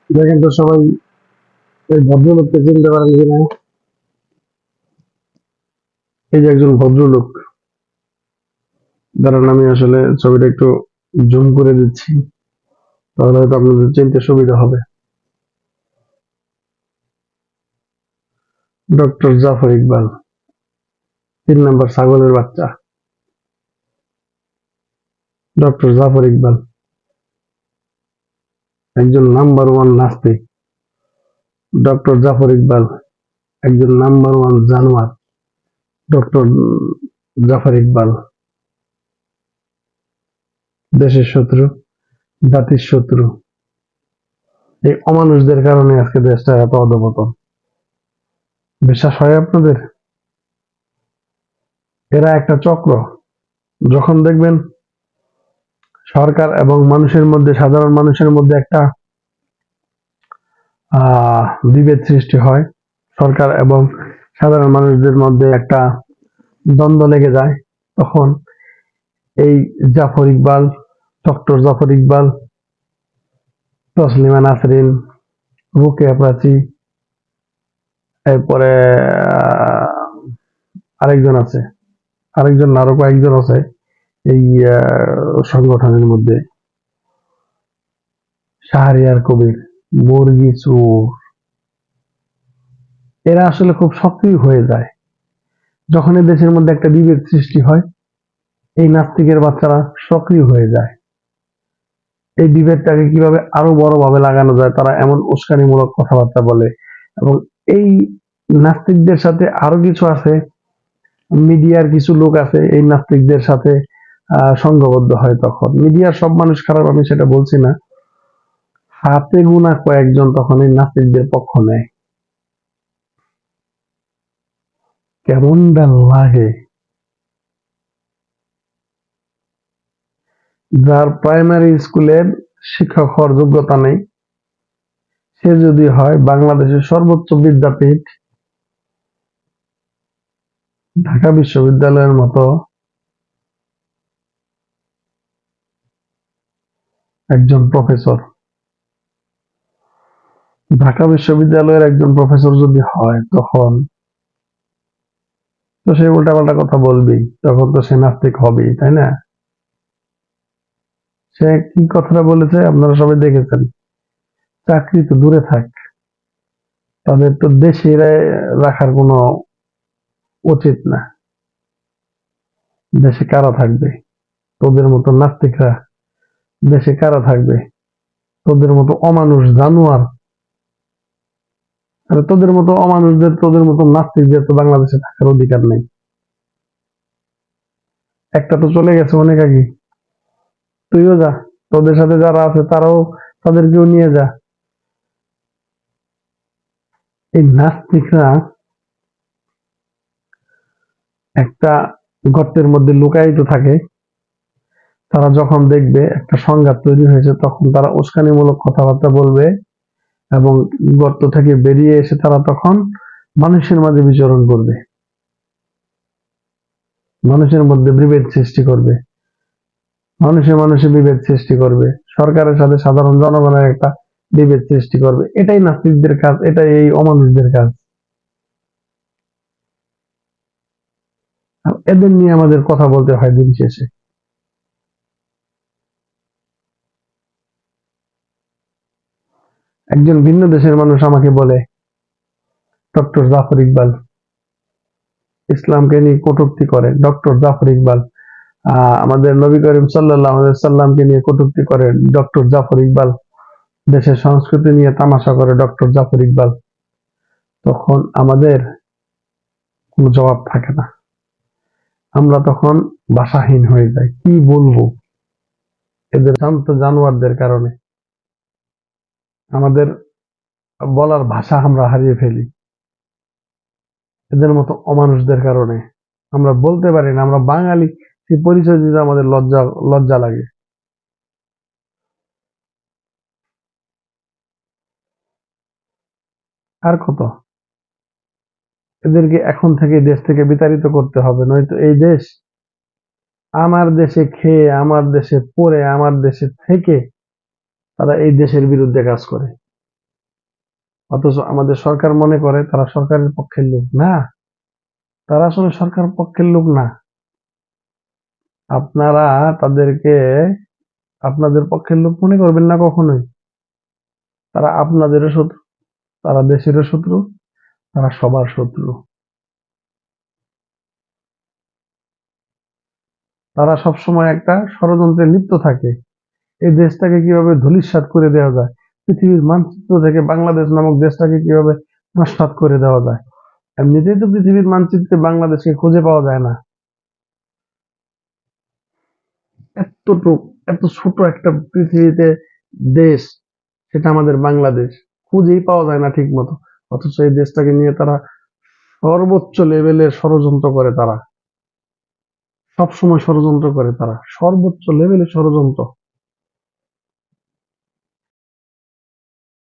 দেখেন তো সবাই এই ভদ্রলোককে চিনতে পারেন কিনা। এই যে একজন ভদ্রলোক, দাঁড়ান আমি আসলে ছবিটা একটু জুম করে দিচ্ছি, তাহলে হয়তো আপনাদের চিনতে সুবিধা হবে। ডক্টর জাফর ইকবাল, 3 নম্বর ছাগলের বাচ্চা। ডক্টর জাফর ইকবাল একজন নাম্বার 1 নাস্তিক। ডক্টর জাফর ইকবাল একজন নাম্বার 1 জানোয়ার। ডক্টর জাফর ইকবাল দেশের শত্রু, জাতির শত্রু। এই অমানুষদের কারণে আজকে দেশটা এত অধপতন। বিশ্বাস হয় আপনাদের? এরা একটা চক্র। যখন দেখবেন সরকার এবং মানুষের মধ্যে, সাধারণ মানুষের মধ্যে একটা বিভেদ সৃষ্টি হয়, সরকার এবং সাধারণ মানুষদের মধ্যে একটা দ্বন্দ্ব লেগে যায়, তখন এই জাফর ইকবাল, ডক্টর জাফর ইকবাল, তসলিমা নাসরিন, রোকেয়া প্রাচী, এরপরে আরেকজন আছে, আরেকজন না, আরো কয়েকজন আছে এই সংগঠনের মধ্যে, শাহরিয়ার কবির, মুরগি চোর। এরা আসলে খুব সক্রিয় হয়ে যায় যখন এই দেশের মধ্যে একটা বিভেদ সৃষ্টি হয়। এই নাস্তিকের বাচ্চারা সক্রিয় হয়ে যায়। এই বিভেদটাকে কিভাবে আরো বড় ভাবে লাগানো যায়, তারা এমন উস্কানিমূলক কথাবার্তা বলে। এবং এই নাস্তিকদের সাথে আরো কিছু আছে, মিডিয়ার কিছু লোক আছে এই নাস্তিকদের সাথে সংঘবদ্ধ হয়। তখন মিডিয়ার সব মানুষ খারাপ আমি সেটা বলছি না, হাতে গোনা কয়েকজন তখন এই নাস্তিকদের পক্ষ নেয়। কেমনটা লাগে! যার প্রাইমারি স্কুলের শিক্ষক হওয়ার যোগ্যতা নেই, সে যদি হয় বাংলাদেশের সর্বোচ্চ বিদ্যাপীঠ ঢাকা বিশ্ববিদ্যালয়ের মতো একজন প্রফেসর, ঢাকা বিশ্ববিদ্যালয়ের একজন প্রফেসর যদি হয়, তখন তো সে উল্টাপাল্টা কথা বলবেই, তখন তো সে নাস্তিক হবেই, তাই না? সে কি কথাটা বলেছে আপনারা সবাই দেখেছেন, চাকরি তো দূরে থাক, তাদের তো দেশে রাখার কোনো উচিত না। দেশে কারা থাকবে? তোদের মতো নাস্তিকরা দেশে কারা থাকবে? তোদের মতো অমানুষ জানোয়ার, আরে তোদের মতো অমানুষদের, তোদের মতো নাস্তিকদের তো বাংলাদেশে থাকার অধিকার নেই। একটা তো চলে গেছে অনেক আগে, তুইও যা, তোদের সাথে যারা আছে তারাও, তাদেরকেও নিয়ে যা। এই নাস্তিকরা একটা গর্তের মধ্যে লুকায়িত থাকে। তারা যখন দেখবে একটা সংঘাত তৈরি হয়েছে, তখন তারা উস্কানিমূলক কথাবার্তা বলবে এবং গর্ত থেকে বেরিয়ে এসে তারা তখন মানুষের মাঝে বিচরণ করবে, মানুষের মধ্যে বিভেদ সৃষ্টি করবে, মানুষে মানুষে বিভেদ সৃষ্টি করবে, সরকারের সাথে সাধারণ জনগণের একটা বিভেদ সৃষ্টি করবে। এটাই নাস্তিকদের কাজ, এটাই এই অমানুষদের কাজ। আর এদের নিয়ে আমাদের কথা বলতে হয় দিন শেষে। একজন ভিন্ন দেশের মানুষ আমাকে বলে, ডক্টর জাফর ইকবাল ইসলামকে নিয়ে কটূক্তি করে। ডক্টর জাফর ইকবাল আমাদের নবী করিম সাল্লাল্লাহু আলাইহি সাল্লামকে নিয়ে কটূক্তি করে। ডক্টর জাফর ইকবাল দেশের সংস্কৃতি নিয়ে তামাশা করে। ডক্টর জাফর ইকবাল। তখন আমাদের কোনো জবাব থাকে না, আমরা তখন ভাষাহীন হয়ে যাই। কি বলবো এদের শান্ত জানোয়ারদের কারণে? আমাদের বলার ভাষা আমরা হারিয়ে ফেলি এদের মতো অমানুষদের কারণে। আমরা বলতে পারি না, আমরা বাঙালি সেই পরিচয় দিতে আমাদের লজ্জা লজ্জা লাগে। আর কত? এদেরকে এখন থেকে দেশ থেকে বিতাড়িত করতে হবে, নয়তো এই দেশ, আমার দেশে খেয়ে, আমার দেশে পড়ে, আমার দেশে থেকে তারা এই দেশের বিরুদ্ধে কাজ করে। অথচ আমাদের সরকার মনে করে তারা সরকারের পক্ষের লোক না। তারা আসলে সরকার পক্ষের লোক না। আপনারা তাদেরকে আপনাদের পক্ষের লোক মনে করবেন না কখনোই। তারা আপনাদেরও শত্রু, তারা দেশেরও শত্রু, তারা সবার শত্রু। তারা সবসময় একটা ষড়যন্ত্রে লিপ্ত থাকে। এই দেশটাকে কিভাবে ধূলিসাৎ করে দেওয়া যায়, পৃথিবীর মানচিত্র থেকে বাংলাদেশ নামক দেশটাকে কিভাবে নস্যাৎ করে দেওয়া যায়। এমনিতেই তো পৃথিবীর মানচিত্রে বাংলাদেশকে খুঁজে পাওয়া যায় না। এতটুক এত ছোট একটা পৃথিবীতে দেশ, সেটা আমাদের বাংলাদেশ, খুঁজেই পাওয়া যায় না ঠিক মতো। অথচ এই দেশটাকে নিয়ে তারা সর্বোচ্চ লেভেলের ষড়যন্ত্র করে। তারা সবসময় ষড়যন্ত্র করে, তারা সর্বোচ্চ লেভেলের ষড়যন্ত্র।